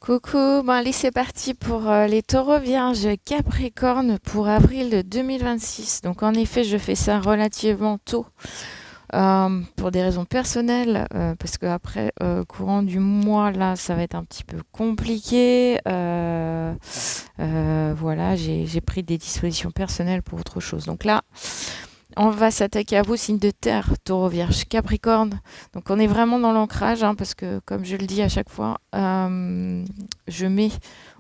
Coucou, bon allez c'est parti pour les taureaux vierges Capricorne pour avril 2026. Donc en effet je fais ça relativement tôt pour des raisons personnelles parce que après courant du mois là ça va être un petit peu compliqué. Voilà j'ai pris des dispositions personnelles pour autre chose. Donc là on va s'attaquer à vous, signe de terre, taureau, vierge, capricorne. Donc on est vraiment dans l'ancrage, hein, parce que comme je le dis à chaque fois, je mets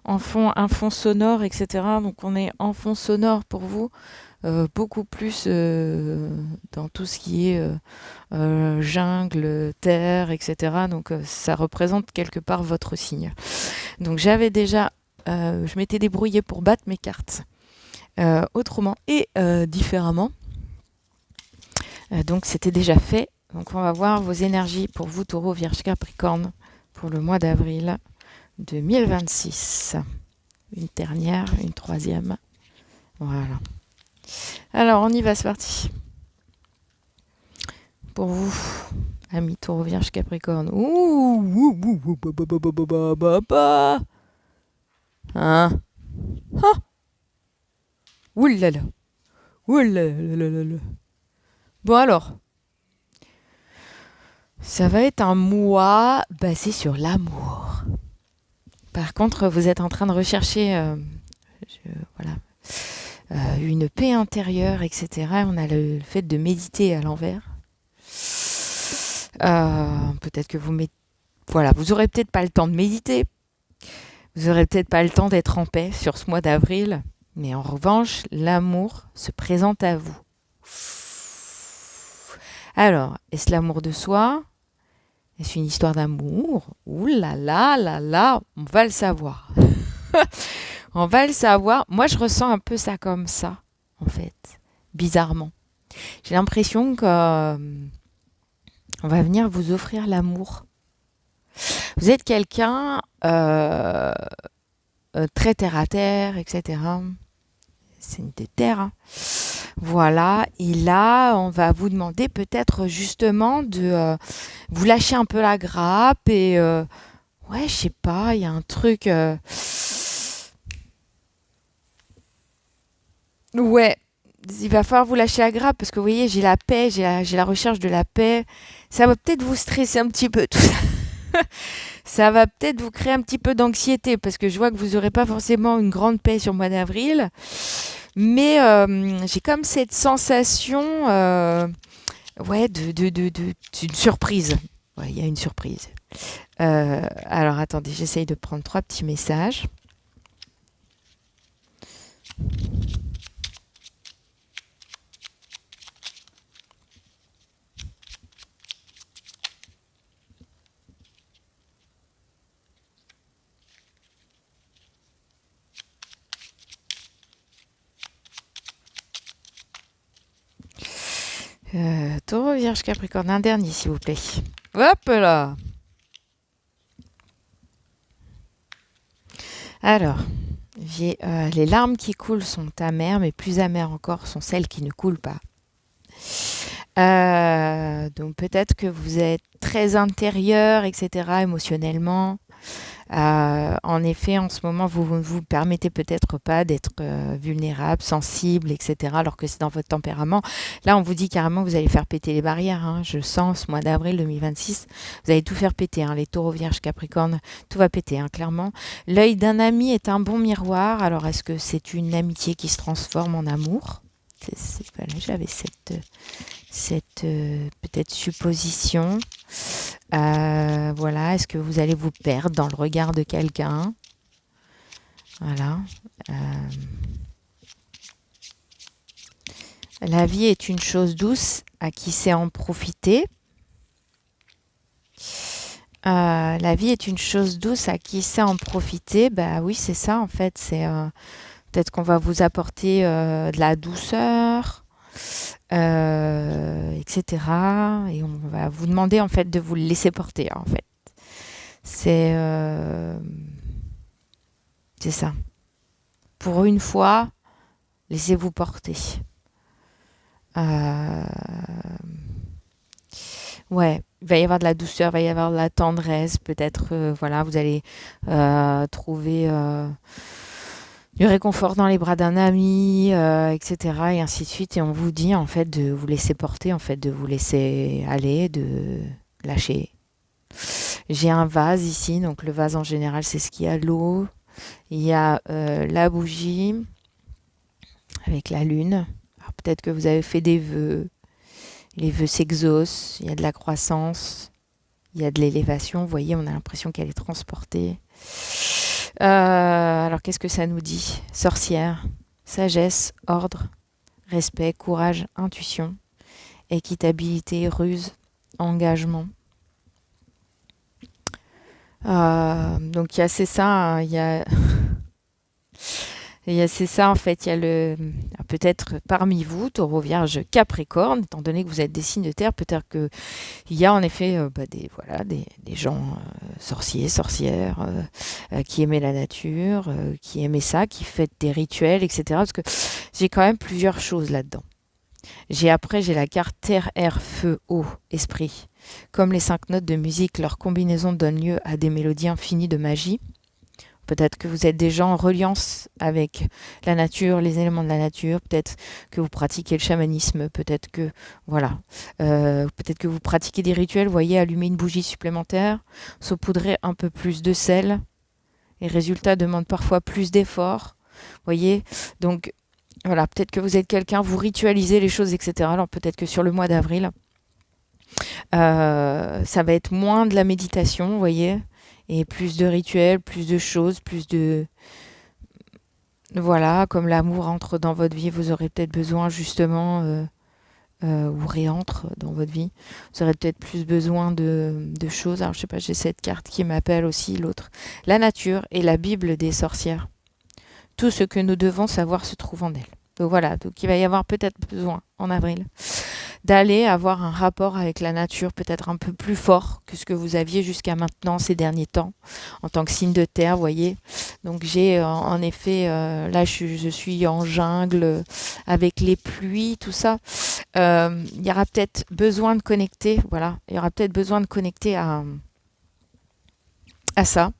en fond un fond sonore, etc. Donc on est en fond sonore pour vous, beaucoup plus dans tout ce qui est jungle, terre, etc. Donc ça représente quelque part votre signe. Donc j'avais déjà, je m'étais débrouillée pour battre mes cartes autrement et différemment. Donc c'était déjà fait. Donc on va voir vos énergies pour vous, taureau, vierge, capricorne, pour le mois d'avril 2026. Une dernière, une troisième. Voilà. Alors on y va, c'est parti. Pour vous, amis taureau, vierge, capricorne. Ouh, ouh, ouh, ouh, ba, ba, ba, ba, ba, ba, ba. Hein? Ah, ouh là là. Ouh là là là là là. Bon alors, ça va être un mois basé sur l'amour. Par contre, vous êtes en train de rechercher voilà, une paix intérieure, etc. On a le fait de méditer à l'envers. Peut-être que voilà, vous aurez peut-être pas le temps de méditer. Vous aurez peut-être pas le temps d'être en paix sur ce mois d'avril. Mais en revanche, l'amour se présente à vous. Alors, est-ce l'amour de soi? Est-ce une histoire d'amour? Ouh là là là là, on va le savoir. On va le savoir. Moi, je ressens un peu ça comme ça, en fait, bizarrement. J'ai l'impression que on va venir vous offrir l'amour. Vous êtes quelqu'un très terre à terre, etc. C'est une terre. Hein. Voilà. Et là, on va vous demander peut-être justement de vous lâcher un peu la grappe et ouais, je sais pas, il y a un truc. Ouais, il va falloir vous lâcher la grappe parce que vous voyez, j'ai la paix, j'ai la recherche de la paix. Ça va peut-être vous stresser un petit peu tout ça. Ça va peut-être vous créer un petit peu d'anxiété parce que je vois que vous n'aurez pas forcément une grande paix sur le mois d'avril. Mais j'ai comme cette sensation ouais, d'une surprise. Ouais, il y a une surprise. Alors attendez, j'essaye de prendre trois petits messages. Taureau, Vierge, Capricorne, un dernier s'il vous plaît. Hop là. Alors, les larmes qui coulent sont amères, mais plus amères encore sont celles qui ne coulent pas. Donc peut-être que vous êtes très intérieur, etc., émotionnellement. En effet, en ce moment, vous ne vous permettez peut-être pas d'être vulnérable, sensible, etc., alors que c'est dans votre tempérament. Là, on vous dit carrément que vous allez faire péter les barrières. Hein. Je sens ce mois d'avril 2026, vous allez tout faire péter. Hein. Les taureaux, vierges, capricornes, tout va péter, hein, clairement. L'œil d'un ami est un bon miroir. Alors, est-ce que c'est une amitié qui se transforme en amour? Voilà, j'avais cette peut-être supposition. Voilà, est-ce que vous allez vous perdre dans le regard de quelqu'un? Voilà. La vie est une chose douce à qui sait en profiter. La vie est une chose douce à qui sait en profiter. Bah oui, c'est ça en fait. C'est peut-être qu'on va vous apporter de la douceur, etc. Et on va vous demander en fait de vous le laisser porter en fait. C'est ça. Pour une fois, laissez-vous porter. Euh, ouais. il va y avoir de la douceur, il va y avoir de la tendresse, peut-être, voilà, vous allez trouver du réconfort dans les bras d'un ami, etc. Et ainsi de suite. Et on vous dit en fait de vous laisser porter, en fait, de vous laisser aller, de lâcher. J'ai un vase ici, donc le vase en général, c'est ce qu'il y a, l'eau. Il y a la bougie avec la lune. Alors, peut-être que vous avez fait des vœux. Les vœux s'exaucent, il y a de la croissance, il y a de l'élévation. Vous voyez, on a l'impression qu'elle est transportée. Alors, qu'est-ce que ça nous dit? Sorcière, sagesse, ordre, respect, courage, intuition, équitabilité, ruse, engagement. Donc, il y a, c'est ça, hein, il y a... c'est ça en fait, il y a peut-être parmi vous, Taureau, Vierge, Capricorne, étant donné que vous êtes des signes de terre, peut-être qu'il y a en effet des gens sorciers, sorcières, qui aimaient la nature, qui aimaient ça, qui fêtent des rituels, etc. Parce que j'ai quand même plusieurs choses là-dedans. J'ai la carte terre, air, feu, eau, esprit. Comme les 5 notes de musique, leur combinaison donne lieu à des mélodies infinies de magie. Peut-être que vous êtes des gens en reliance avec la nature, les éléments de la nature. Peut-être que vous pratiquez le chamanisme. Peut-être que, voilà. Peut-être que vous pratiquez des rituels. Vous voyez, allumer une bougie supplémentaire, saupoudrer un peu plus de sel. Les résultats demandent parfois plus d'efforts. Vous voyez, donc, voilà. Peut-être que vous êtes quelqu'un, vous ritualisez les choses, etc. Alors, peut-être que sur le mois d'avril, ça va être moins de la méditation, vous voyez, et plus de rituels, plus de choses, plus de... Voilà, comme l'amour entre dans votre vie, vous aurez peut-être besoin justement, ou réentre dans votre vie, vous aurez peut-être plus besoin de choses. Alors je sais pas, j'ai cette carte qui m'appelle aussi, l'autre. La nature et la Bible des sorcières. Tout ce que nous devons savoir se trouve en elle. Donc voilà, donc il va y avoir peut-être besoin en avril d'aller avoir un rapport avec la nature peut-être un peu plus fort que ce que vous aviez jusqu'à maintenant ces derniers temps en tant que signe de terre, vous voyez. Donc j'ai en effet, là je suis en jungle avec les pluies, tout ça. Il y aura peut-être besoin de connecter, voilà, il y aura peut-être besoin de connecter à ça.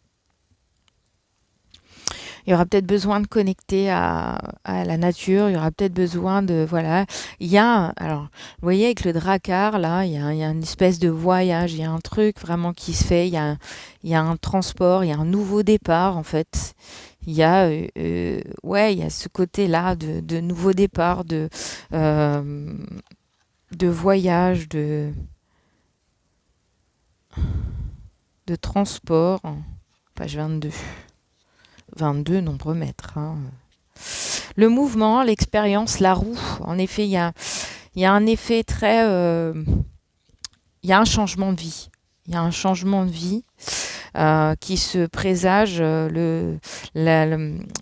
Il y aura peut-être besoin de connecter à la nature, il y aura peut-être besoin de... Voilà. Il y a... Alors, vous voyez, avec le drakkar, là, il y a une espèce de voyage, il y a un truc vraiment qui se fait, il y a un transport, il y a un nouveau départ, en fait. Il y a, ouais, il y a ce côté-là de nouveau départ, de voyage, de transport. Page 22. 22 nombreux mètres. Hein. Le mouvement, l'expérience, la roue. En effet, il y a un effet très... il y a un changement de vie. Il y a un changement de vie qui se présage. Le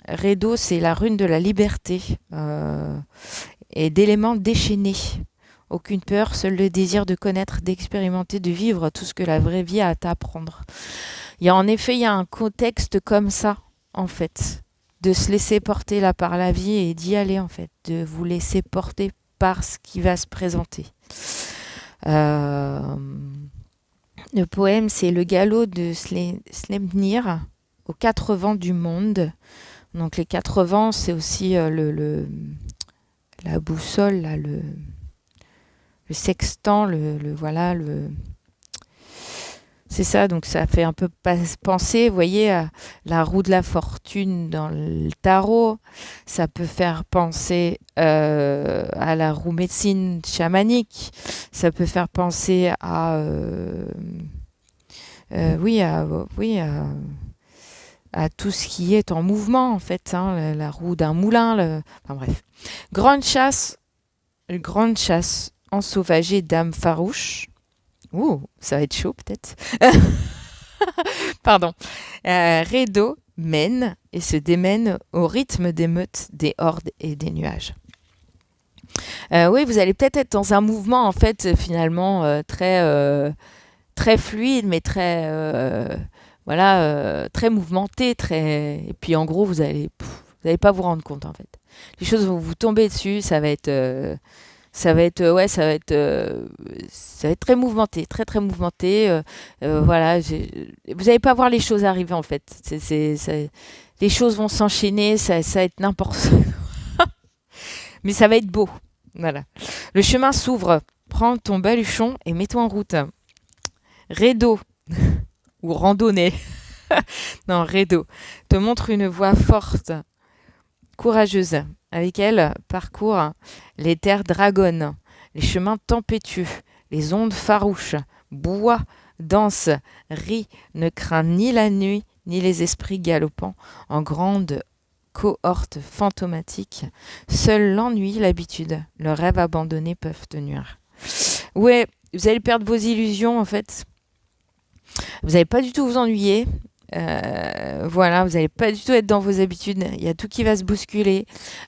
Rideau, c'est la rune de la liberté et d'éléments déchaînés. Aucune peur, seul le désir de connaître, d'expérimenter, de vivre tout ce que la vraie vie a à t'apprendre. En effet, il y a un contexte comme ça, en fait, de se laisser porter là par la vie et d'y aller, en fait, de vous laisser porter par ce qui va se présenter. Le poème, c'est Le galop de Sleipnir aux 4 vents du monde. Donc les 4 vents, c'est aussi la boussole, là, le sextant, voilà, c'est ça, donc ça fait un peu penser, vous voyez, à la roue de la fortune dans le tarot. Ça peut faire penser à la roue médecine chamanique. Ça peut faire penser à, oui, à tout ce qui est en mouvement, en fait, hein, la roue d'un moulin. Enfin bref. Grande chasse ensauvagée d'âmes farouches. Ouh, ça va être chaud peut-être. Pardon. Rideau mène et se démène au rythme des meutes, des hordes et des nuages. Oui, vous allez peut-être être dans un mouvement en fait finalement très fluide, mais très mouvementé, et puis en gros vous allez pas vous rendre compte en fait. Les choses vont vous tomber dessus, ça va être Ouais, ça va être très mouvementé, très très mouvementé. Voilà, vous n'allez pas voir les choses arriver en fait. Les choses vont s'enchaîner, ça va être n'importe. Mais ça va être beau. Voilà. Le chemin s'ouvre. Prends ton baluchon et mets-toi en route. Rédo ou randonnée. Non, Rédo te montre une voie forte, courageuse. Avec elle, parcours les terres dragonnes, les chemins tempétueux, les ondes farouches, bois, danse, rit, ne craint ni la nuit, ni les esprits galopants en grande cohorte fantomatique. Seul l'ennui, l'habitude, le rêve abandonné peuvent te nuire. Ouais, vous allez perdre vos illusions en fait. Vous n'allez pas du tout vous ennuyer. Voilà, vous n'allez pas du tout être dans vos habitudes. Il y a tout qui va se bousculer.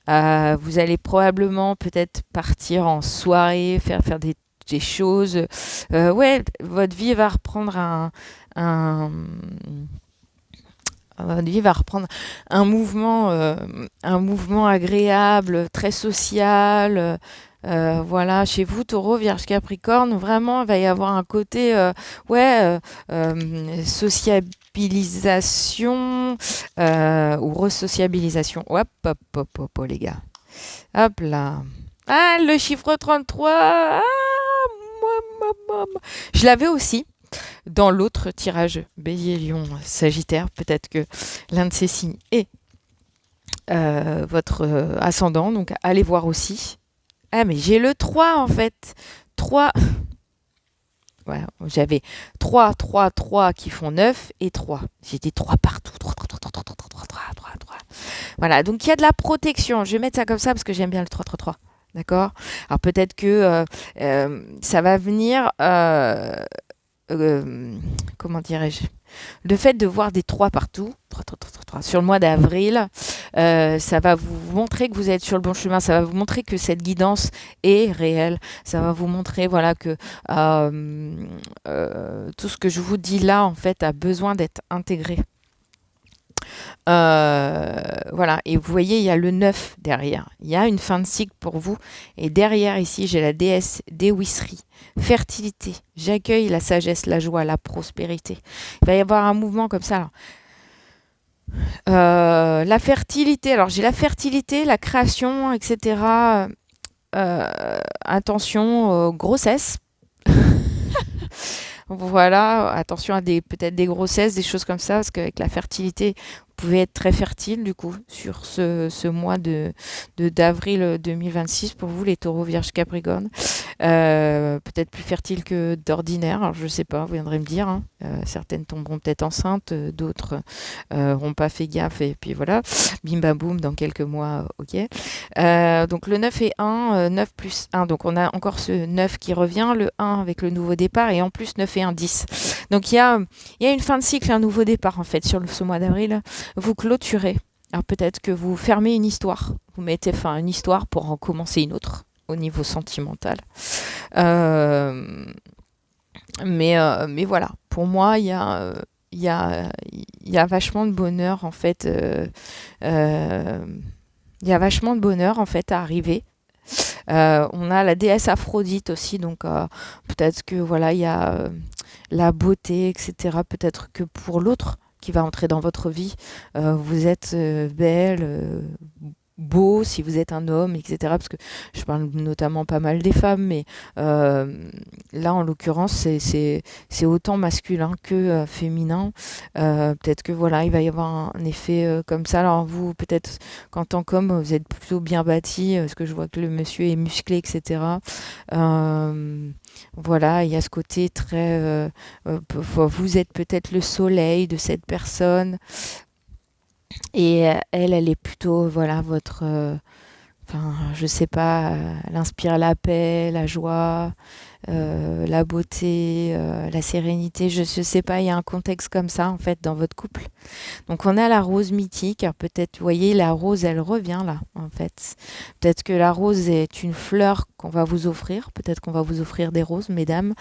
Vous allez probablement peut-être partir en soirée, faire des choses. Ouais, votre vie va reprendre un, votre vie va reprendre un mouvement agréable, très social. Voilà, chez vous, Taureau, Vierge, Capricorne, vraiment, il va y avoir un côté, ouais, sociabilisation ou resociabilisation. Hop, hop, hop, hop, hop, les gars. Hop là. Ah, le chiffre 33. Ah, moi, moi, moi. Je l'avais aussi dans l'autre tirage Bélier, Lion, Sagittaire. Peut-être que l'un de ces signes est votre ascendant, donc allez voir aussi. Ah, mais j'ai le 3 en fait. 3. Ouais, j'avais 3, 3, 3 qui font 9 et 3. J'ai des 3 partout. 3, 3, 3, 3, 3, 3, 3, 3, 3, 3. Voilà, donc il y a de la protection. Je vais mettre ça comme ça parce que j'aime bien le 3, 3, 3. D'accord. Alors peut-être que ça va venir. Comment dirais-je, le fait de voir des 3 partout, 3, 3, 3, 3, 3, sur le mois d'avril, ça va vous montrer que vous êtes sur le bon chemin, ça va vous montrer que cette guidance est réelle, ça va vous montrer voilà, que tout ce que je vous dis là, en fait, a besoin d'être intégré. Voilà, et vous voyez, il y a le 9 derrière. Il y a une fin de cycle pour vous. Et derrière, ici, j'ai la déesse Dewisri. Fertilité. J'accueille la sagesse, la joie, la prospérité. Il va y avoir un mouvement comme ça. Alors, la fertilité. Alors, j'ai la fertilité, la création, etc. Attention, grossesse. Voilà, attention à peut-être des grossesses, des choses comme ça, parce qu'avec la fertilité, vous pouvez être très fertile du coup sur ce mois d'avril 2026 pour vous les taureaux, vierges, capricornes. Peut-être plus fertile que d'ordinaire, alors je sais pas, vous viendrez me dire. Hein. Certaines tomberont peut-être enceintes, d'autres n'auront pas fait gaffe, et puis voilà, bim bam boum, dans quelques mois, ok. Donc le 9 et 1, 9 plus 1, donc on a encore ce 9 qui revient, le 1 avec le nouveau départ, et en plus 9 et 1, 10. Donc il y a une fin de cycle, un nouveau départ en fait sur ce mois d'avril. Vous clôturez. Alors peut-être que vous fermez une histoire, vous mettez fin à une histoire pour en commencer une autre au niveau sentimental. Mais voilà, pour moi, il y a vachement de bonheur en fait. Il y a vachement de bonheur en fait à arriver. On a la déesse Aphrodite aussi, donc peut-être que voilà, il y a la beauté, etc. Peut-être que pour l'autre qui va entrer dans votre vie, vous êtes belle, beau si vous êtes un homme, etc. Parce que je parle notamment pas mal des femmes, mais là en l'occurrence c'est autant masculin que féminin. Peut-être que voilà, il va y avoir un effet comme ça. Alors vous, peut-être qu'en tant qu'homme, vous êtes plutôt bien bâti, parce que je vois que le monsieur est musclé, etc. Voilà, il y a ce côté très... vous êtes peut-être le soleil de cette personne. Et elle est plutôt, voilà, votre... enfin, je sais pas, elle inspire la paix, la joie, la beauté, la sérénité. Je sais pas, il y a un contexte comme ça, en fait, dans votre couple. Donc, on a la rose mythique. Alors, peut-être, vous voyez, la rose, elle revient là, en fait. Peut-être que la rose est une fleur qu'on va vous offrir. Peut-être qu'on va vous offrir des roses, mesdames.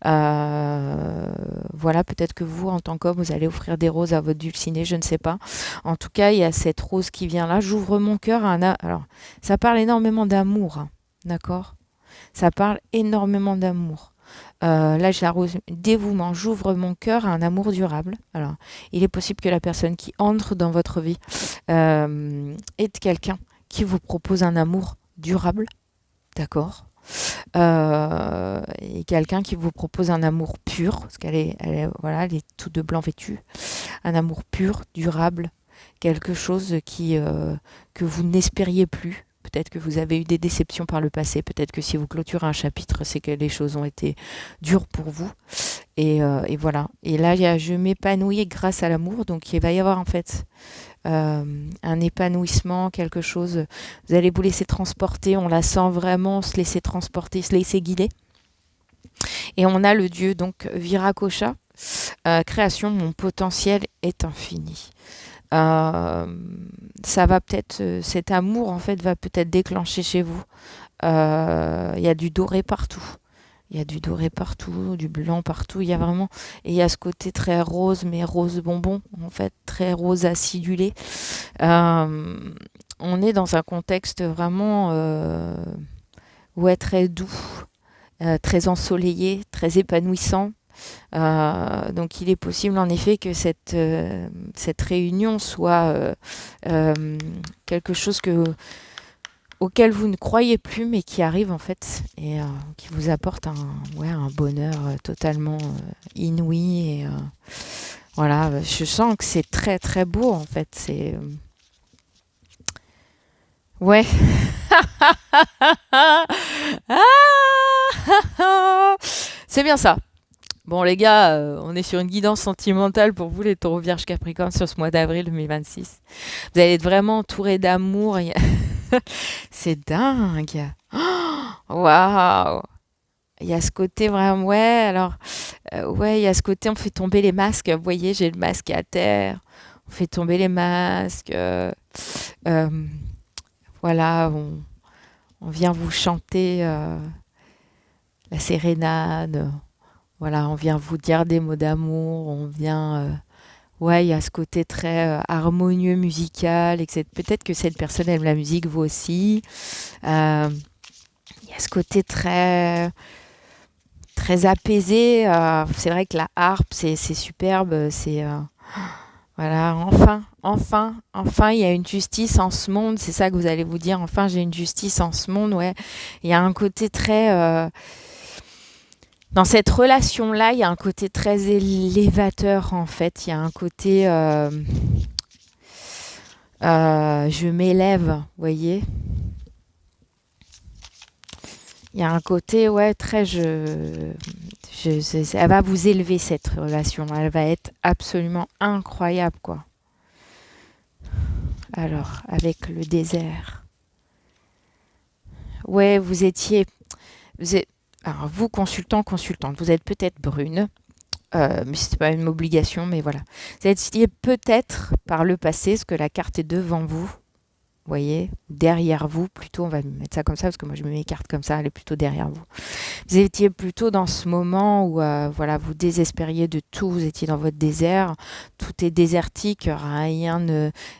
Voilà, peut-être que vous, en tant qu'homme, vous allez offrir des roses à votre dulcinée, je ne sais pas. En tout cas, il y a cette rose qui vient là. J'ouvre mon cœur à un... Alors, ça parle énormément d'amour, hein, d'accord? Ça parle énormément d'amour. Là, je l'arrose dévouement. J'ouvre mon cœur à un amour durable. Alors, il est possible que la personne qui entre dans votre vie est quelqu'un qui vous propose un amour durable, d'accord? Et quelqu'un qui vous propose un amour pur, parce voilà, elle est tout de blanc vêtue. Un amour pur, durable, quelque chose que vous n'espériez plus. Peut-être que vous avez eu des déceptions par le passé. Peut-être que si vous clôturez un chapitre, c'est que les choses ont été dures pour vous. Et voilà. Et là, je m'épanouis grâce à l'amour. Donc, il va y avoir en fait un épanouissement, quelque chose. Vous allez vous laisser transporter. On la sent vraiment se laisser transporter, se laisser guider. Et on a le dieu, donc Viracocha. Création, mon potentiel est infini. Ça va peut-être, cet amour en fait va peut-être déclencher chez vous. Il y a du doré partout. Il y a du doré partout, du blanc partout. Il y a vraiment, et il y a ce côté très rose, mais rose bonbon en fait, très rose acidulé. On est dans un contexte vraiment ouais, très doux, très ensoleillé, très épanouissant. Donc il est possible en effet que cette réunion soit quelque chose auquel vous ne croyez plus mais qui arrive en fait et qui vous apporte un bonheur totalement inouï. Et voilà, je sens que c'est très très beau en fait. Ouais. C'est bien ça. Bon les gars, on est sur une guidance sentimentale pour vous les taureaux vierges capricornes sur ce mois d'avril 2026. Vous allez être vraiment entourés d'amour. C'est dingue. Waouh. Il y a ce côté vraiment, ouais, alors, ouais, il y a ce côté, on fait tomber les masques. Vous voyez, j'ai le masque à terre. On fait tomber les masques. Euh, voilà, on vient vous chanter la sérénade. Voilà, on vient vous dire des mots d'amour, on vient... ouais, il y a ce côté très harmonieux, musical, etc. Peut-être que cette personne aime la musique, vous aussi. Il y a ce côté très, très apaisé. C'est vrai que la harpe, c'est superbe. Voilà, enfin, il y a une justice en ce monde. C'est ça que vous allez vous dire. Enfin, j'ai une justice en ce monde, ouais. Il y a un côté très... dans cette relation-là, il y a un côté très élévateur en fait. Il y a un côté je m'élève, vous voyez. Il y a un côté ouais très elle va vous élever cette relation. Elle va être absolument incroyable quoi. Alors avec le désert. Ouais, vous êtes, alors vous consultante, vous êtes peut-être brune. Mais c'est pas une obligation, mais voilà. Vous étiez peut-être par le passé, parce que la carte est devant vous, vous voyez, derrière vous, plutôt, on va mettre ça comme ça, parce que moi je mets mes cartes comme ça, elle est plutôt derrière vous. Vous étiez plutôt dans ce moment où voilà, vous désespériez de tout, vous étiez dans votre désert, tout est désertique, rien,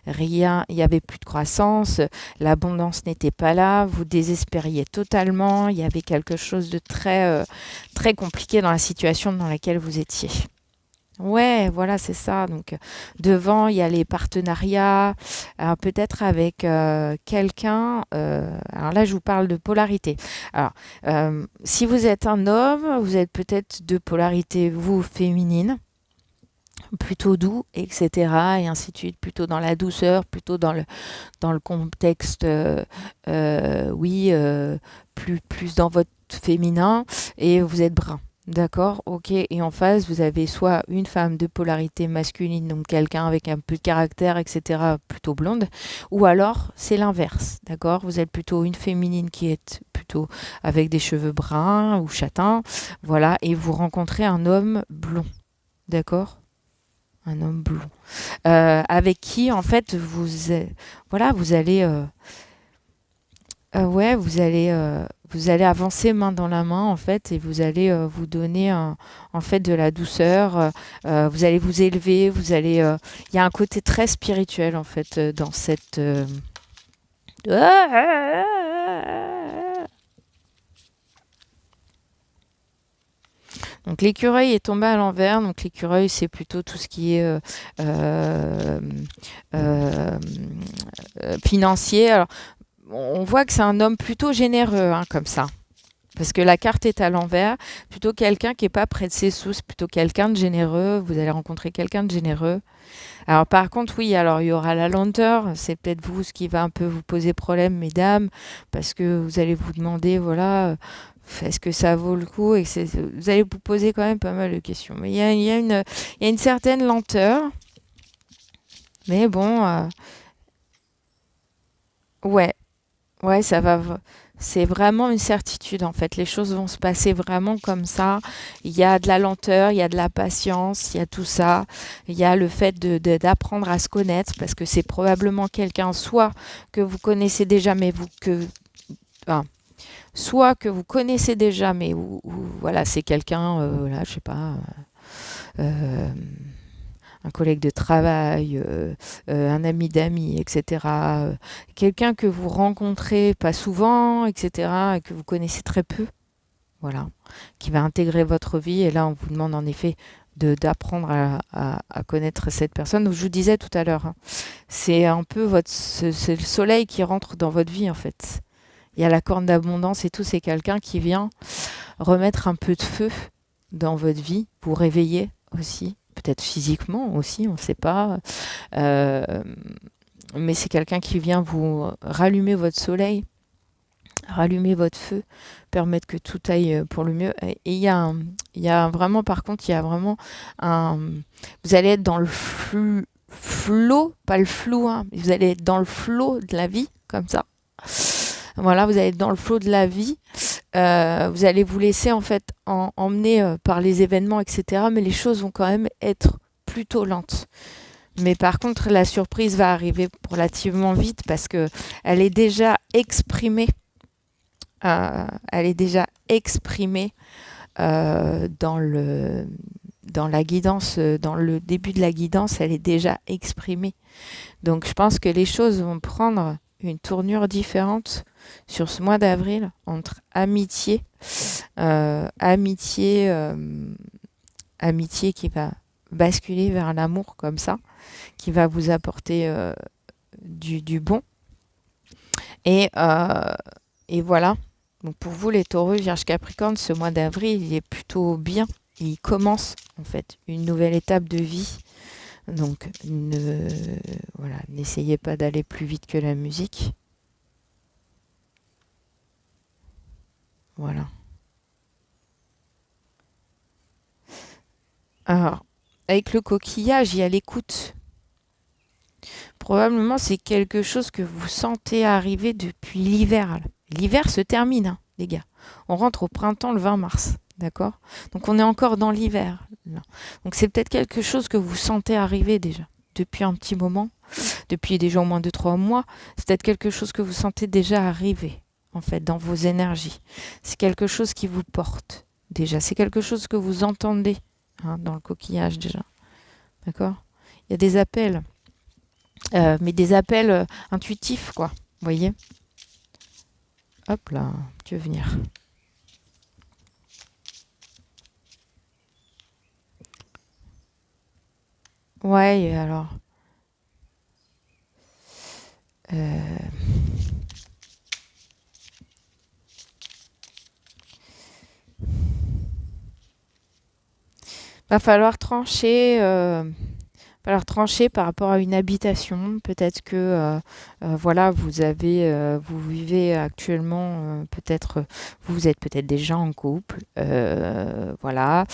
il n'y avait plus de croissance, l'abondance n'était pas là, vous désespériez totalement, il y avait quelque chose de très, très compliqué dans la situation dans laquelle vous étiez. Ouais, voilà, c'est ça. Donc, devant, il y a les partenariats, peut-être avec quelqu'un. Alors là, je vous parle de polarité. Alors, si vous êtes un homme, vous êtes peut-être de polarité, vous, féminine, plutôt doux, etc. Et ainsi de suite, plutôt dans la douceur, plutôt dans le contexte, oui, plus dans votre féminin, et vous êtes brun. D'accord, ok. Et en face, vous avez soit une femme de polarité masculine, donc quelqu'un avec un peu de caractère, etc., plutôt blonde, ou alors c'est l'inverse. D'accord, vous êtes plutôt une féminine qui est plutôt avec des cheveux bruns ou châtains, voilà, et vous rencontrez un homme blond. D'accord, un homme blond, avec qui en fait voilà, vous allez ouais, vous allez avancer main dans la main en fait et vous allez vous donner en fait de la douceur. Vous allez vous élever, il y a un côté très spirituel en fait dans cette. Donc l'écureuil est tombé à l'envers. Donc l'écureuil, c'est plutôt tout ce qui est euh, euh, financier. Alors, on voit que c'est un homme plutôt généreux, hein, comme ça. Parce que la carte est à l'envers, plutôt quelqu'un qui n'est pas près de ses sous, c'est plutôt quelqu'un de généreux. Vous allez rencontrer quelqu'un de généreux. Alors par contre, oui, alors il y aura la lenteur. C'est peut-être vous ce qui va un peu vous poser problème, mesdames, parce que vous allez vous demander, voilà, est-ce que ça vaut le coup et vous allez vous poser quand même pas mal de questions. Mais il y a une certaine lenteur. Mais bon, ouais, ouais, c'est vraiment une certitude en fait. Les choses vont se passer vraiment comme ça. Il y a de la lenteur, il y a de la patience, il y a tout ça. Il y a le fait d'apprendre à se connaître parce que c'est probablement quelqu'un soit que vous connaissez déjà, mais enfin, soit que vous connaissez déjà, mais voilà, c'est quelqu'un, là, je sais pas. Euh, un collègue de travail, un ami d'amis, etc. Quelqu'un que vous rencontrez pas souvent, etc. et que vous connaissez très peu, voilà, qui va intégrer votre vie. Et là, on vous demande en effet d'apprendre à connaître cette personne. Donc, je vous disais tout à l'heure, hein, c'est un peu c'est le soleil qui rentre dans votre vie en fait. Il y a la corne d'abondance et tout, c'est quelqu'un qui vient remettre un peu de feu dans votre vie, vous réveiller aussi, peut-être physiquement aussi, on ne sait pas. Euh, mais c'est quelqu'un qui vient vous rallumer votre soleil, rallumer votre feu, permettre que tout aille pour le mieux. Et il y a vraiment, par contre, il y a vraiment un... Vous allez être dans le flot, pas le flou, hein, mais vous allez être dans le flot de la vie, comme ça. Voilà, vous allez être dans le flot de la vie. Vous allez vous laisser en fait emmener par les événements, etc. Mais les choses vont quand même être plutôt lentes. Mais par contre, la surprise va arriver relativement vite parce que elle est déjà exprimée. Elle est déjà exprimée dans la guidance, dans le début de la guidance, elle est déjà exprimée. Donc je pense que les choses vont prendre une tournure différente sur ce mois d'avril entre amitié, amitié, amitié qui va basculer vers l'amour comme ça, qui va vous apporter du bon. Et, euh, et voilà. Donc pour vous les taureaux, Vierge Capricorne, ce mois d'avril, il est plutôt bien. Il commence en fait une nouvelle étape de vie. Donc voilà, n'essayez pas d'aller plus vite que la musique. Voilà. Alors, avec le coquillage, il y a l'écoute. Probablement, c'est quelque chose que vous sentez arriver depuis l'hiver. Là. L'hiver se termine, hein, les gars. On rentre au printemps le 20 mars, d'accord? Donc on est encore dans l'hiver. Là. Donc c'est peut-être quelque chose que vous sentez arriver déjà depuis un petit moment, depuis déjà au moins 2 3 mois. C'est peut-être quelque chose que vous sentez déjà arriver, en fait, dans vos énergies. C'est quelque chose qui vous porte déjà. C'est quelque chose que vous entendez hein, dans le coquillage déjà, d'accord? Il y a des appels. Mais des appels intuitifs, quoi. Vous voyez? Hop là, tu veux venir. Ouais, et alors. Euh, va falloir trancher. Falloir trancher par rapport à une habitation. Peut-être que voilà, vous vivez actuellement, peut-être, vous êtes peut-être déjà en couple, voilà,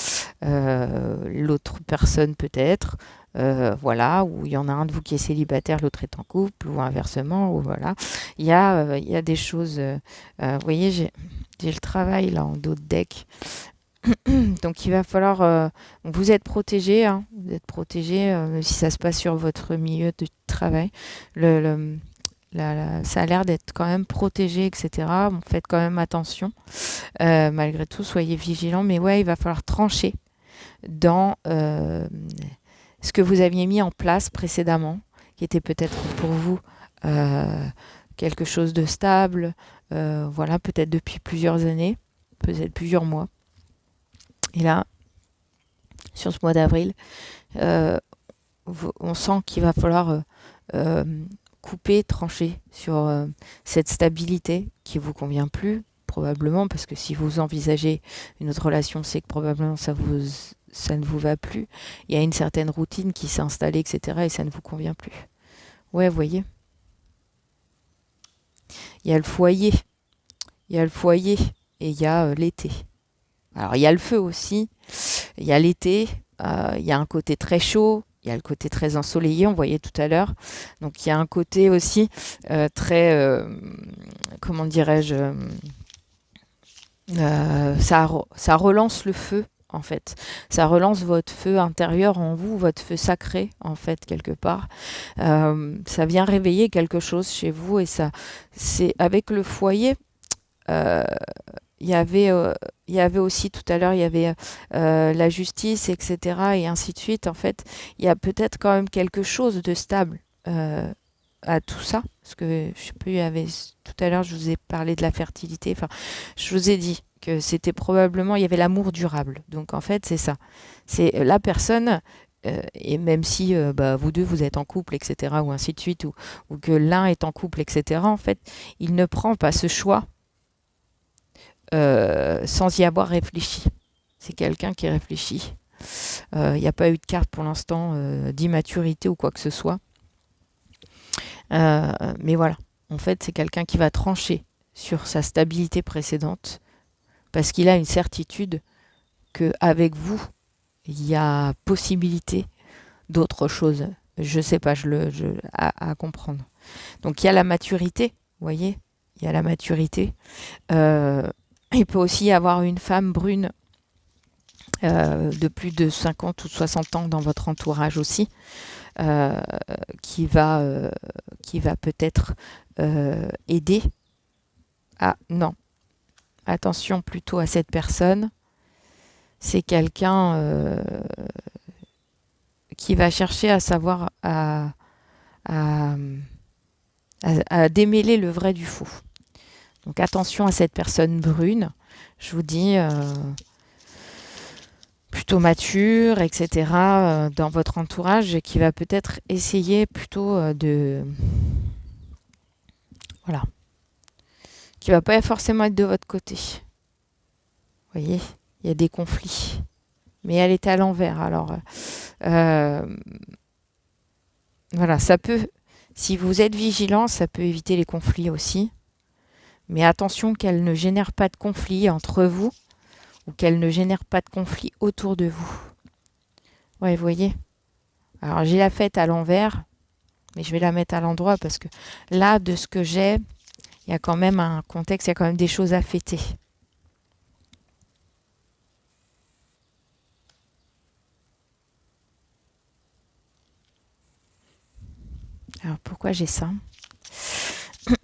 l'autre personne peut-être, voilà, ou il y en a un de vous qui est célibataire, l'autre est en couple, ou inversement, ou voilà. Il y a des choses, vous voyez, j'ai le travail là en dos de deck. Donc il va falloir, vous êtes protégé, hein, vous êtes protégé si ça se passe sur votre milieu de travail. Le, le- ça a l'air d'être quand même protégé, etc. Bon, faites quand même attention. Malgré tout, soyez vigilants. Mais ouais, il va falloir trancher dans ce que vous aviez mis en place précédemment, qui était peut-être pour vous euh, quelque chose de stable, voilà, peut-être depuis plusieurs années, peut-être plusieurs mois. Et là, sur ce mois d'avril. Euh, on sent qu'il va falloir couper, trancher sur cette stabilité qui vous convient plus, probablement, parce que si vous envisagez une autre relation, c'est que probablement ça ne vous va plus. Il y a une certaine routine qui s'est installée, etc., et ça ne vous convient plus. Ouais, vous voyez. Il y a le foyer, il y a le foyer, et il y a l'été. Alors, il y a le feu aussi, il y a l'été, il y a un côté très chaud, il y a le côté très ensoleillé, on voyait tout à l'heure. Donc, il y a un côté aussi très, comment dirais-je, ça relance le feu, en fait. Ça relance votre feu intérieur en vous, votre feu sacré, en fait, quelque part. Ça vient réveiller quelque chose chez vous et ça, c'est avec le foyer. euh, il y avait, il y avait aussi tout à l'heure, il y avait la justice, etc. et ainsi de suite. En fait, il y a peut-être quand même quelque chose de stable à tout ça. Parce que je sais plus, il y avait tout à l'heure, je vous ai parlé de la fertilité. Enfin, je vous ai dit que c'était probablement, il y avait l'amour durable. Donc en fait, c'est ça. C'est la personne. Et même si bah, vous deux vous êtes en couple, etc., ou ainsi de suite, ou que l'un est en couple, etc., en fait, il ne prend pas ce choix sans y avoir réfléchi. C'est quelqu'un qui réfléchit. Il n'y a pas eu de carte pour l'instant d'immaturité ou quoi que ce soit. Mais voilà, en fait, c'est quelqu'un qui va trancher sur sa stabilité précédente parce qu'il a une certitude qu'avec vous, il y a possibilité d'autre chose. Je sais pas, à comprendre. Donc il y a la maturité, vous voyez, il y a la maturité. Il peut aussi y avoir une femme brune de plus de 50 ou 60 ans dans votre entourage aussi, euh, qui va peut-être aider à... Non, attention plutôt à cette personne. C'est quelqu'un qui va chercher à savoir à, à démêler le vrai du faux. Donc attention à cette personne brune. Je vous dis... plutôt mature, etc., dans votre entourage, qui va peut-être essayer plutôt voilà, qui va pas forcément être de votre côté. Vous voyez, il y a des conflits. Mais elle est à l'envers. Alors, euh, voilà, ça peut, si vous êtes vigilant, ça peut éviter les conflits aussi. Mais attention qu'elle ne génère pas de conflit entre vous ou qu'elle ne génère pas de conflit autour de vous. Ouais, vous voyez. Alors, j'ai la fête à l'envers, mais je vais la mettre à l'endroit parce que là, de ce que j'ai, il y a quand même un contexte, il y a quand même des choses à fêter. Alors, pourquoi j'ai ça?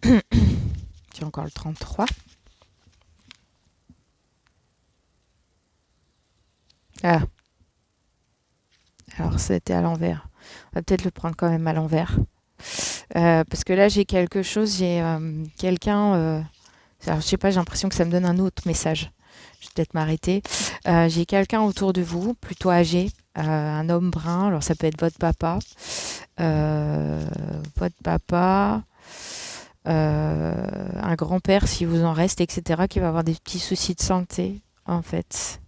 J'ai encore le 33. Ah, alors c'était à l'envers. On va peut-être le prendre quand même à l'envers. Parce que là, j'ai quelque chose, j'ai quelqu'un... alors, je sais pas, j'ai l'impression que ça me donne un autre message. Je vais peut-être m'arrêter. J'ai quelqu'un autour de vous, plutôt âgé, un homme brun. Alors, ça peut être votre papa, un grand-père si vous en reste, etc., qui va avoir des petits soucis de santé, en fait.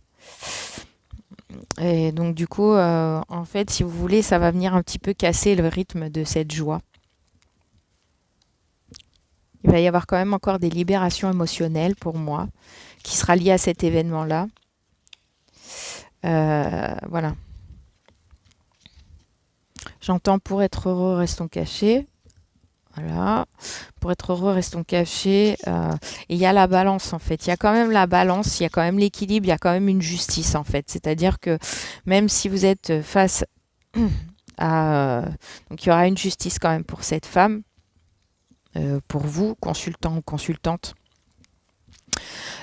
Et donc, du coup, en fait, si vous voulez, ça va venir un petit peu casser le rythme de cette joie. Il va y avoir quand même encore des libérations émotionnelles pour moi, qui sera liée à cet événement-là. Voilà. J'entends pour être heureux, restons cachés. Voilà. Pour être heureux, restons cachés. Et il y a la balance, en fait. Il y a quand même la balance, il y a quand même l'équilibre, il y a quand même une justice, en fait. C'est-à-dire que même si vous êtes face à... donc il y aura une justice quand même pour cette femme, pour vous, consultant ou consultante.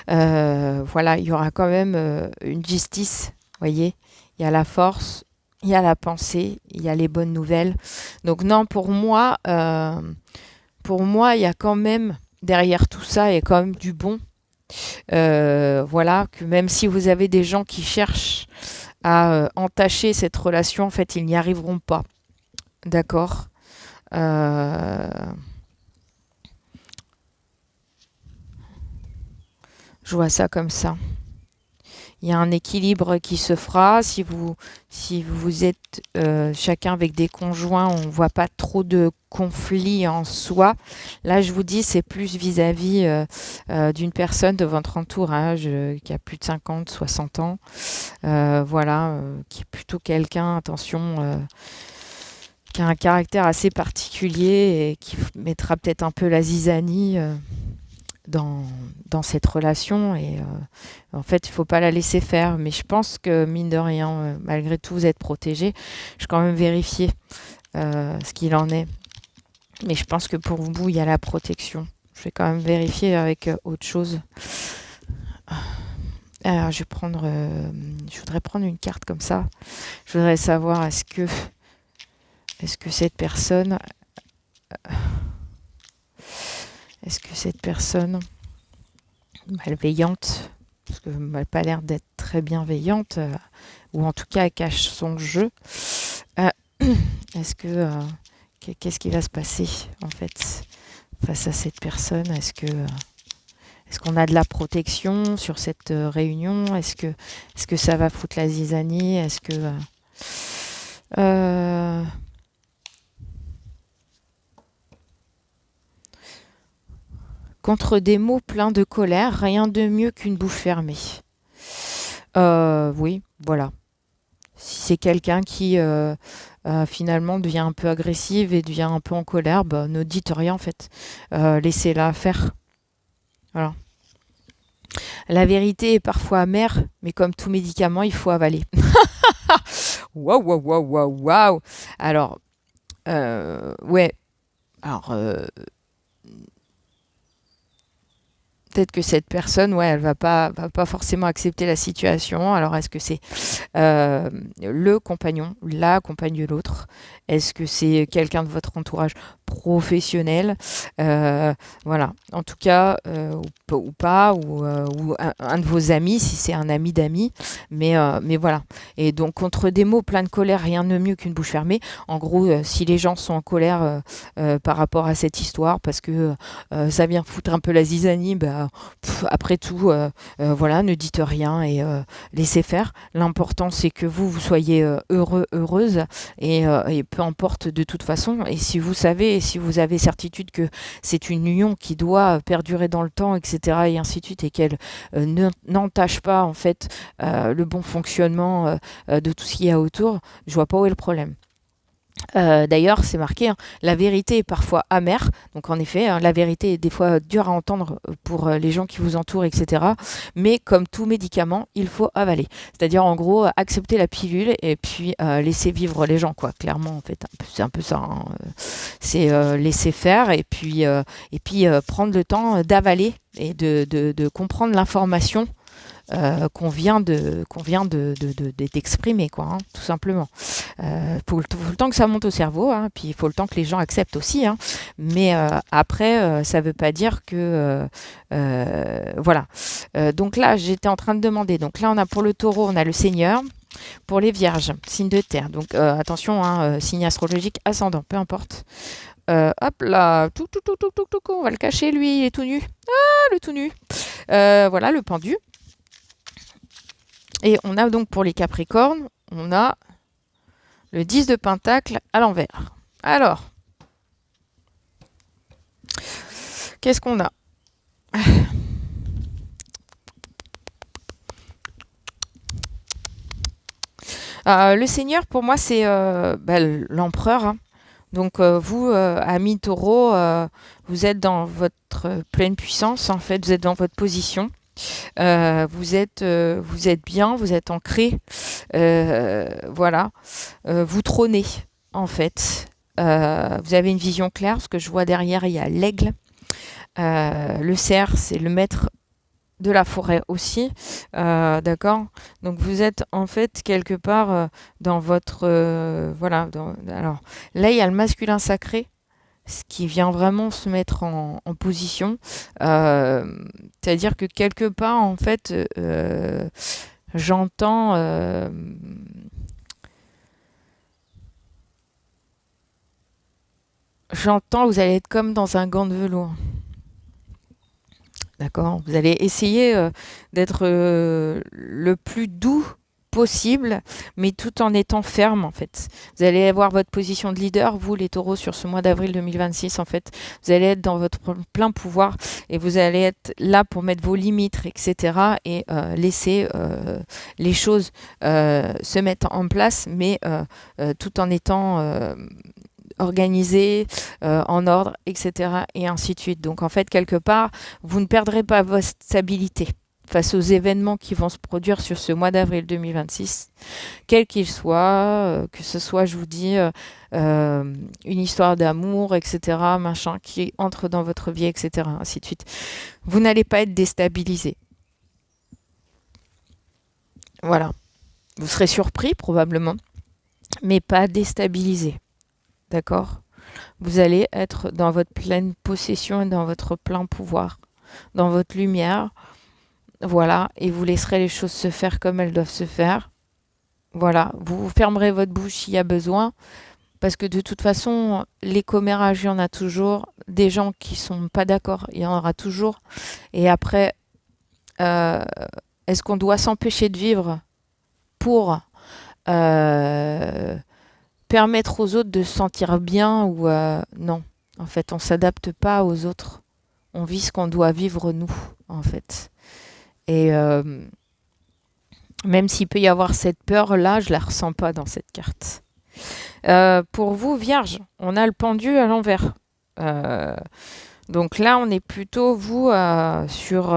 Voilà, il y aura quand même une justice, voyez. Il y a la force, il y a la pensée, il y a les bonnes nouvelles. Donc non, pour moi, il y a quand même, derrière tout ça, il y a quand même du bon. Voilà, que même si vous avez des gens qui cherchent à entacher cette relation, en fait, ils n'y arriveront pas. D'accord. Euh, je vois ça comme ça. Il y a un équilibre qui se fera. Si vous êtes chacun avec des conjoints, on ne voit pas trop de conflits en soi. Là, je vous dis, c'est plus vis-à-vis d'une personne de votre entourage qui a plus de 50, 60 ans. Voilà, qui est plutôt quelqu'un, attention, qui a un caractère assez particulier et qui mettra peut-être un peu la zizanie dans, dans cette relation. Et en fait, il ne faut pas la laisser faire. Mais je pense que, mine de rien, malgré tout, vous êtes protégé. Je vais quand même vérifier ce qu'il en est. Mais je pense que pour vous, il y a la protection. Je vais quand même vérifier avec autre chose. Alors, je voudrais prendre une carte comme ça. Je voudrais savoir est-ce que cette personne, malveillante, parce qu'elle n'a pas l'air d'être très bienveillante, ou en tout cas elle cache son jeu, euh, est-ce que qu'est-ce qui va se passer en fait face à cette personne? Est-ce qu'on a de la protection sur cette réunion? Est-ce que ça va foutre la zizanie? Est-ce que euh, contre des mots pleins de colère, rien de mieux qu'une bouche fermée. Oui, voilà. Si c'est quelqu'un qui finalement devient un peu agressive et devient un peu en colère, bah, ne dites rien en fait. Laissez-la faire. Voilà. La vérité est parfois amère, mais comme tout médicament, il faut avaler. Waouh, waouh, waouh, waouh, waouh. Alors, ouais. Alors, peut-être que cette personne, ouais, elle va pas forcément accepter la situation. Alors, est-ce que c'est le compagnon, la compagne de l'autre? Est-ce que c'est quelqu'un de votre entourage professionnel? Voilà. En tout cas, ou pas, ou un de vos amis, si c'est un ami d'amis. Mais voilà. Et donc, contre des mots pleins de colère, rien de mieux qu'une bouche fermée. En gros, si les gens sont en colère par rapport à cette histoire, parce que ça vient foutre un peu la zizanie, bah, après tout, voilà, ne dites rien et laissez faire. L'important, c'est que vous soyez heureux, heureuse, et peu importe de toute façon. Et si vous savez, si vous avez certitude que c'est une union qui doit perdurer dans le temps, etc., et ainsi de suite, et qu'elle n'entache pas, en fait, le bon fonctionnement de tout ce qu'il y a autour, je vois pas où est le problème. D'ailleurs, c'est marqué, hein, la vérité est parfois amère. Donc, en effet, hein, la vérité est des fois dure à entendre pour les gens qui vous entourent, etc. Mais comme tout médicament, il faut avaler. C'est-à-dire, en gros, accepter la pilule et puis laisser vivre les gens, quoi. Clairement, en fait, c'est un peu ça, hein. C'est laisser faire et puis prendre le temps d'avaler et de comprendre l'information d'exprimer, quoi, hein, tout simplement. Faut le temps que ça monte au cerveau, hein, puis il faut le temps que les gens acceptent aussi, hein. Mais après, ça ne veut pas dire que... voilà. Donc là, j'étais en train de demander. Donc là, on a pour le taureau, on a le Seigneur. Pour les vierges, signe de terre. Donc attention, hein, signe astrologique ascendant, peu importe. Hop là, tout, on va le cacher, lui, il est tout nu. Ah, le tout nu. Voilà, le pendu. Et on a donc pour les Capricornes, on a le 10 de Pentacle à l'envers. Alors, qu'est-ce qu'on a? Le Seigneur, pour moi, c'est l'empereur, hein. Donc, vous, amis taureau, vous êtes dans votre pleine puissance, en fait, vous êtes dans votre position. Vous êtes bien, vous êtes ancré, voilà. Vous trônez en fait. Vous avez une vision claire, parce que je vois derrière il y a l'aigle. Le cerf, c'est le maître de la forêt aussi, d'accord. Donc vous êtes en fait quelque part dans votre voilà. Alors là il y a le masculin sacré, ce qui vient vraiment se mettre en position. C'est-à-dire que quelque part, en fait, J'entends j'entends vous allez être comme dans un gant de velours. D'accord? Vous allez essayer d'être le plus doux possible, mais tout en étant ferme en fait. Vous allez avoir votre position de leader, vous les taureaux, sur ce mois d'avril 2026 en fait. Vous allez être dans votre plein pouvoir et vous allez être là pour mettre vos limites, etc. et laisser les choses se mettre en place, mais tout en étant organisé, en ordre, etc. et ainsi de suite. Donc en fait, quelque part, vous ne perdrez pas votre stabilité face aux événements qui vont se produire sur ce mois d'avril 2026, quels qu'ils soient, que ce soit, je vous dis, une histoire d'amour, etc., machin, qui entre dans votre vie, etc., ainsi de suite. Vous n'allez pas être déstabilisé. Voilà. Vous serez surpris, probablement, mais pas déstabilisé. D'accord? Vous allez être dans votre pleine possession et dans votre plein pouvoir, dans votre lumière. Voilà, et vous laisserez les choses se faire comme elles doivent se faire. Voilà, vous fermerez votre bouche s'il y a besoin, parce que de toute façon, les commérages, il y en a toujours. Des gens qui sont pas d'accord, il y en aura toujours. Et après, euh, est-ce qu'on doit s'empêcher de vivre pour euh, permettre aux autres de se sentir bien ou non? En fait, on s'adapte pas aux autres. On vit ce qu'on doit vivre nous, en fait. Et même s'il peut y avoir cette peur-là, je la ressens pas dans cette carte. Pour vous, Vierge, on a le pendu à l'envers. Euh, donc là, on est plutôt, vous, sur...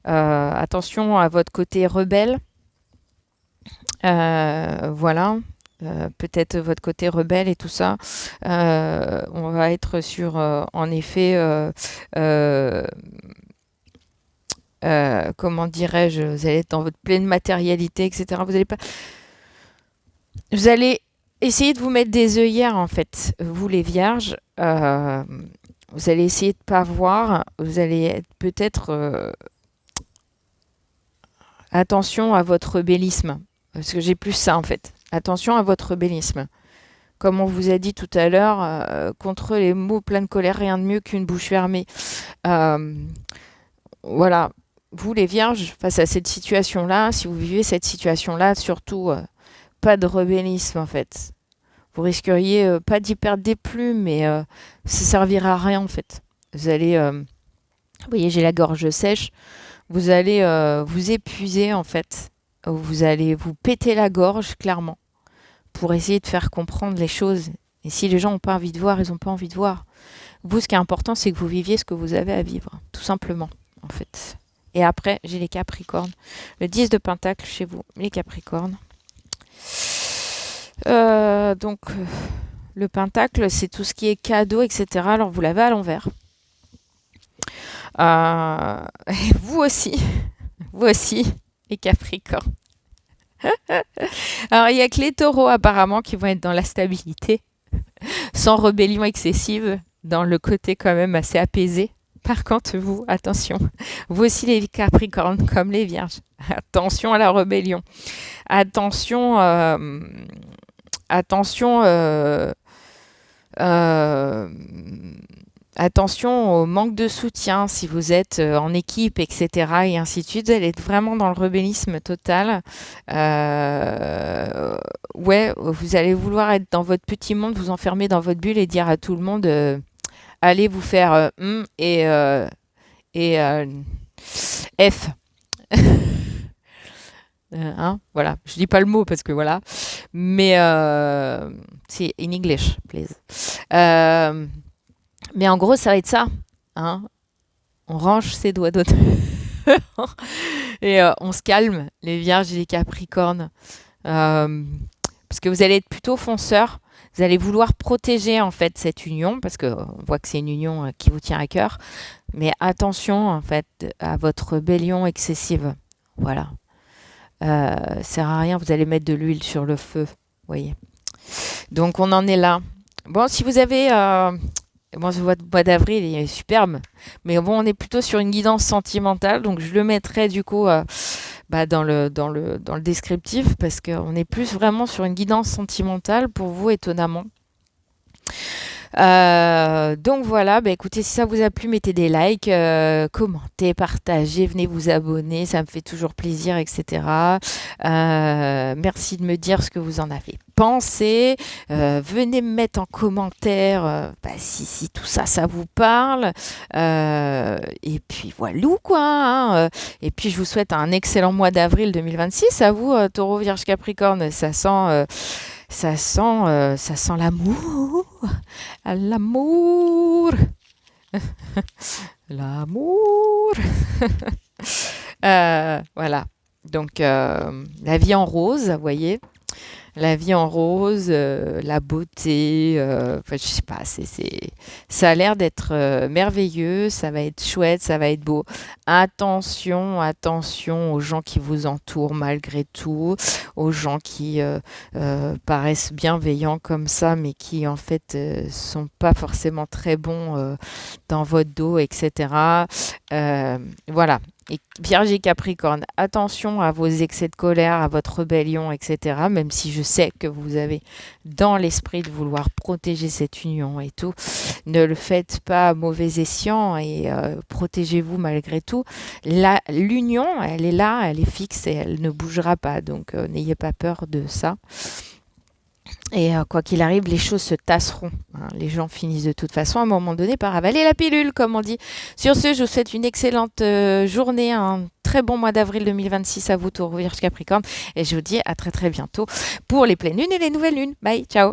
attention à votre côté rebelle. Voilà. Peut-être votre côté rebelle et tout ça. On va être sur, en effet, euh, comment dirais-je, vous allez être dans votre pleine matérialité, etc. Vous allez essayer de vous mettre des œillères, en fait, vous les vierges. Vous allez essayer de ne pas voir. Vous allez être peut-être attention à votre rebellisme. Parce que j'ai plus ça, en fait. Attention à votre rebellisme. Comme on vous a dit tout à l'heure, contre les mots pleins de colère, rien de mieux qu'une bouche fermée. Euh, voilà. Vous, les vierges, face à cette situation-là, si vous vivez cette situation-là, surtout pas de rebellisme, en fait. Vous risqueriez pas d'y perdre des plumes, mais ça servira à rien, en fait. Vous allez, vous voyez, j'ai la gorge sèche. Vous allez vous épuiser, en fait. Vous allez vous péter la gorge, clairement, pour essayer de faire comprendre les choses. Et si les gens n'ont pas envie de voir, ils n'ont pas envie de voir. Vous, ce qui est important, c'est que vous viviez ce que vous avez à vivre, tout simplement, en fait. Et après, j'ai les Capricornes. Le 10 de Pentacle chez vous, les Capricornes. Donc, le Pentacle, c'est tout ce qui est cadeau, etc. Alors, vous l'avez à l'envers. Et vous aussi, les Capricornes. Alors, il n'y a que les taureaux, apparemment, qui vont être dans la stabilité, sans rébellion excessive, dans le côté quand même assez apaisé. Par contre, vous, attention, vous aussi les Capricornes, comme les Vierges, attention à la rébellion. Attention, attention, euh, attention au manque de soutien si vous êtes en équipe, etc. et ainsi de suite. Vous allez être vraiment dans le rebellisme total. Ouais, vous allez vouloir être dans votre petit monde, vous enfermer dans votre bulle et dire à tout le monde allez vous faire et F. Hein, voilà, je dis pas le mot parce que voilà, mais c'est in English, please. Euh, mais en gros, ça va être ça. Hein. On range ses doigts d'honneur et on se calme, les Vierges et les Capricornes, parce que vous allez être plutôt fonceurs. Vous allez vouloir protéger en fait cette union parce que on voit que c'est une union qui vous tient à cœur. Mais attention en fait à votre rébellion excessive. Voilà. Sert à rien, vous allez mettre de l'huile sur le feu. Vous voyez. Donc on en est là. Bon, si vous avez... bon, votre mois d'avril il est superbe. Mais bon, on est plutôt sur une guidance sentimentale. Donc je le mettrai du coup dans le descriptif, parce qu'on est plus vraiment sur une guidance sentimentale pour vous, étonnamment. Donc voilà, bah écoutez, si ça vous a plu, mettez des likes, commentez, partagez, venez vous abonner, ça me fait toujours plaisir, etc. Merci de me dire ce que vous en avez pensé. Venez me mettre en commentaire si tout ça, ça vous parle. Et puis voilà, quoi. Hein. Et puis je vous souhaite un excellent mois d'avril 2026. À vous, Taureau, Vierge, Capricorne, ça sent l'amour. L'amour. L'amour. Voilà. Donc, la vie en rose, vous voyez. La vie en rose, la beauté, enfin, je sais pas, ça a l'air d'être merveilleux, ça va être chouette, ça va être beau. Attention, attention aux gens qui vous entourent malgré tout, aux gens qui paraissent bienveillants comme ça, mais qui en fait sont pas forcément très bons dans votre dos, etc. Voilà. Et Vierge et Capricorne, attention à vos excès de colère, à votre rébellion, etc. Même si je sais que vous avez dans l'esprit de vouloir protéger cette union et tout, ne le faites pas à mauvais escient et protégez-vous malgré tout. L'union, elle est là, elle est fixe et elle ne bougera pas. Donc n'ayez pas peur de ça. Et quoi qu'il arrive, les choses se tasseront. Hein. Les gens finissent de toute façon à un moment donné par avaler la pilule, comme on dit. Sur ce, je vous souhaite une excellente journée, un très bon mois d'avril 2026 à vous, Taureau, Vierge, Capricorne. Et je vous dis à très très bientôt pour les pleines lunes et les nouvelles lunes. Bye, ciao.